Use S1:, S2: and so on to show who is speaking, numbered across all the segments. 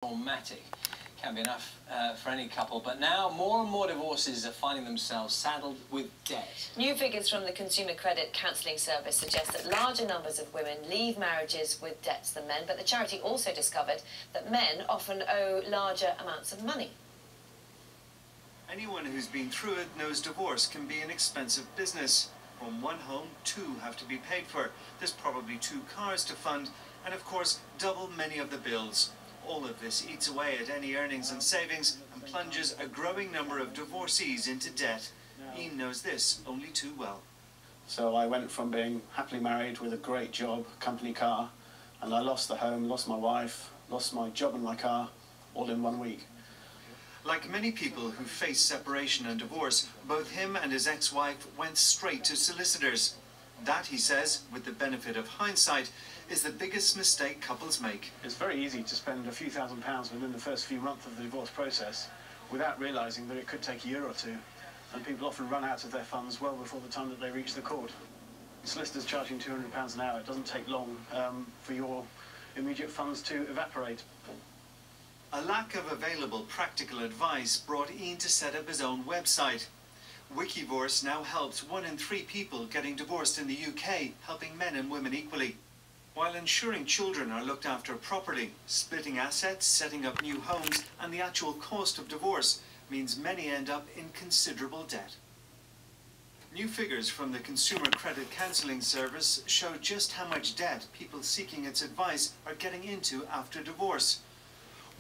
S1: traumatic. Can be enough for any couple, but now more and more divorces are finding themselves saddled with debt.
S2: New figures from the Consumer Credit Counselling Service suggest that larger numbers of women leave marriages with debts than men, but the charity also discovered that men often owe larger amounts of money.
S3: Anyone who's been through it knows divorce can be an expensive business. From one home, two have to be paid for. There's probably 2 cars to fund, and of course, double many of the bills. All of this eats away at any earnings and savings and plunges a growing number of divorcees into debt. Ian knows this only too well.
S4: So I went from being happily married with a great job, company car, and I lost the home, lost my wife, lost my job and my car, all in 1 week.
S3: Like many people who face separation and divorce, both him and his ex-wife went straight to solicitors. That, he says, with the benefit of hindsight, is the biggest mistake couples make.
S4: It's very easy to spend a few £1000s within the first few months of the divorce process without realising that it could take a year or two, and people often run out of their funds well before the time that they reach the court. Solicitors charging £200 an hour, it doesn't take long for your immediate funds to evaporate.
S3: A lack of available practical advice brought Ian to set up his own website. Wikivorce now helps 1 in 3 people getting divorced in the UK, helping men and women equally. While ensuring children are looked after properly, splitting assets, setting up new homes, and the actual cost of divorce means many end up in considerable debt. New figures from the Consumer Credit Counselling Service show just how much debt people seeking its advice are getting into after divorce.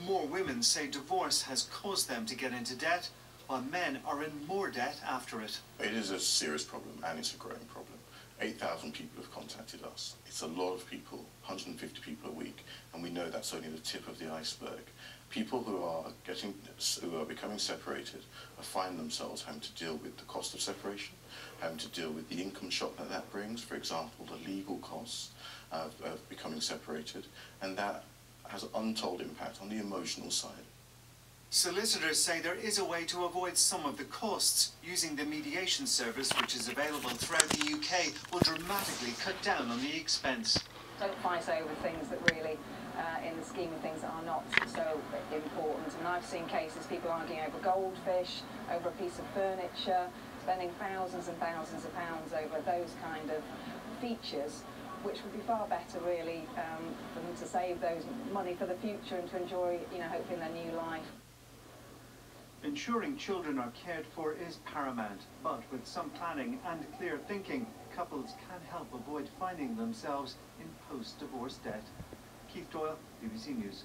S3: More women say divorce has caused them to get into debt, while men are in more debt after it.
S5: It is a serious problem, and it's a growing problem. 8,000 people have contacted us. It's a lot of people, 150 people a week, and we know that's only the tip of the iceberg. People who are becoming separated are finding themselves having to deal with the cost of separation, having to deal with the income shock that brings, for example, the legal costs of becoming separated, and that has an untold impact on the emotional side.
S3: Solicitors say there is a way to avoid some of the costs. Using the mediation service, which is available throughout the UK, will dramatically cut down on the expense.
S6: Don't fight over things that really, in the scheme of things, are not so important. And I've seen cases, people arguing over goldfish, over a piece of furniture, spending thousands and thousands of pounds over those kind of features, which would be far better, really, for them to save those money for the future and to enjoy, hopefully their new life.
S3: Ensuring children are cared for is paramount, but with some planning and clear thinking, couples can help avoid finding themselves in post-divorce debt. Keith Doyle, BBC News.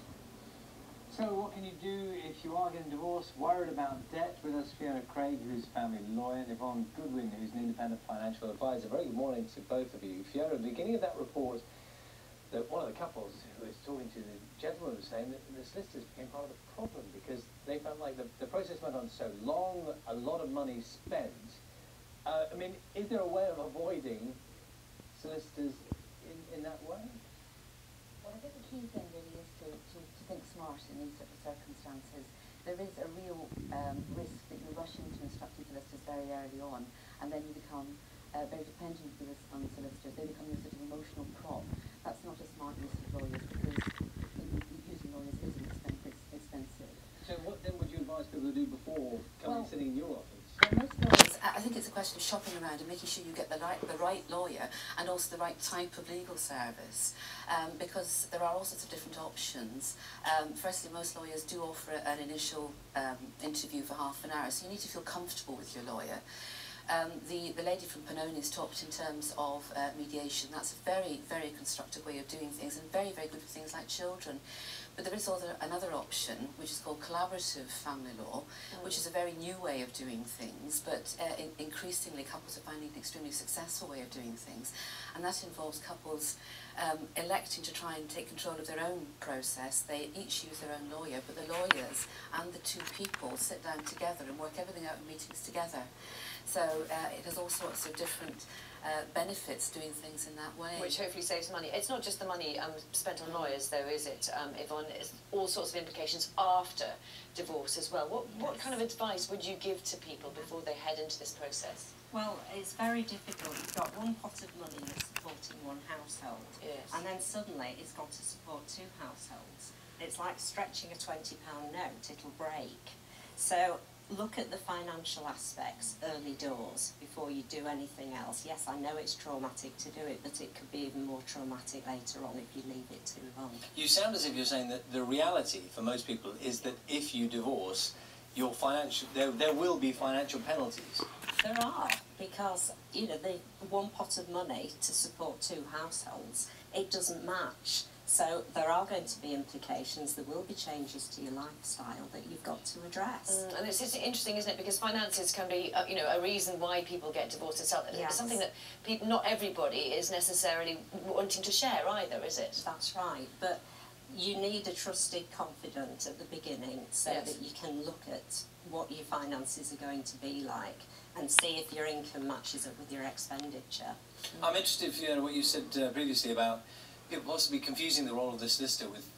S7: So what can you do if you are getting divorced, worried about debt? With us, Fiona Craig, who's a family lawyer, and Yvonne Goodwin, who's an independent financial advisor. Very good morning to both of you. Fiona, at the beginning of that report, that one of the couples who was talking to the gentleman was saying that the solicitors became part of the problem because they felt like the process went on so long, a lot of money spent. I mean, is there a way of avoiding solicitors in that way?
S8: Well, I think the key thing really is to think smart in these sort of circumstances. There is a real risk that you rush into instructing solicitors very early on, and then you become very dependent on the solicitors. They become your sort of emotional prop. That's not a smart use of lawyers, because using lawyers is expensive.
S7: So what then would you advise people to do before sitting in your office?
S8: Well, most lawyers, I think it's a question of shopping around and making sure you get the right lawyer and also the right type of legal service, because there are all sorts of different options. Firstly, most lawyers do offer an initial interview for half an hour, so you need to feel comfortable with your lawyer. The lady from Panoni's talked in terms of mediation. That's a very, very constructive way of doing things, and very, very good for things like children. But there is also another option, which is called collaborative family law, which is a very new way of doing things, but increasingly couples are finding an extremely successful way of doing things. And that involves couples electing to try and take control of their own process. They each use their own lawyer, but the lawyers and the 2 people sit down together and work everything out in meetings together. So it has all sorts of different benefits doing things in that way.
S2: Which hopefully saves money. It's not just the money spent on lawyers, though, is it, Yvonne? It's all sorts of implications after divorce as well. What kind of advice would you give to people before they head into this process?
S9: Well, it's very difficult. You've got one pot of money that's supporting one household, and then suddenly it's got to support 2 households. It's like stretching a £20 note, it'll break. So look at the financial aspects early doors before you do anything else. Yes, I know it's traumatic to do it, but it could be even more traumatic later on if you leave it too long.
S1: You sound as if you're saying that the reality for most people is that if you divorce, your financial there will be financial penalties.
S9: There are, because, you know, the one pot of money to support two households, it doesn't match. So there are going to be implications, there will be changes to your lifestyle that you've got to address.
S2: And it's interesting, isn't it, because finances can be, you know, a reason why people get divorced itself.
S9: Yes.
S2: It's something that not everybody is necessarily wanting to share either, is it?
S9: That's right, but you need a trusted confidant at the beginning so
S2: Yes.
S9: that you can look at what your finances are going to be like and see if your income matches up with your expenditure.
S1: I'm interested, Fiona, what you said previously about people possibly confusing the role of the solicitor with,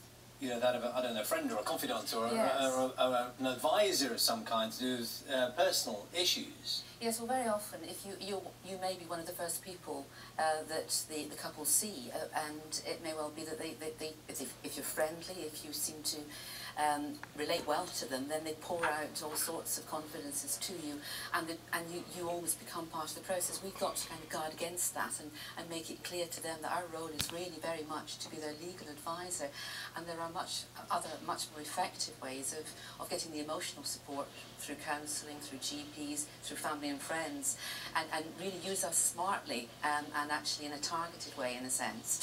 S1: you know, that of a, I don't know, a friend or a confidant or,
S8: Yes.
S1: or an advisor of some kind to do with personal issues.
S8: Yes, well, very often, if you may be one of the first people that the couple see, and it may well be that if you're friendly, if you seem to relate well to them, then they pour out all sorts of confidences to you, and you always become part of the process. We've got to kind of guard against that and make it clear to them that our role is really very much to be their legal advisor, and there are much more effective ways of getting the emotional support through counselling, through GPs, through family and friends, and really use us smartly and actually in a targeted way, in a sense,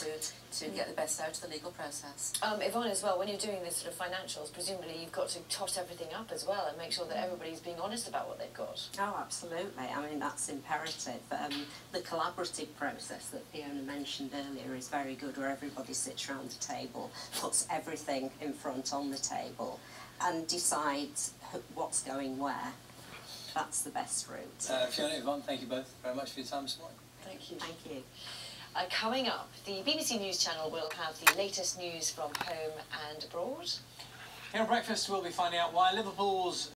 S8: to get the best out of the legal process.
S2: Yvonne, as well, when you're doing this sort of financials, presumably you've got to tot everything up as well and make sure that everybody's being honest about what they've got.
S9: Oh, absolutely. I mean, that's imperative. The collaborative process that Fiona mentioned earlier is very good, where everybody sits around the table, puts everything in front on the table, and decides what's going where. That's the best route.
S1: Fiona, Yvonne, thank you both very much for your time this morning.
S2: Thank you.
S9: Thank you.
S2: Coming up, the BBC News Channel will have the latest news from home and abroad.
S1: Here at breakfast, we'll be finding out why Liverpool's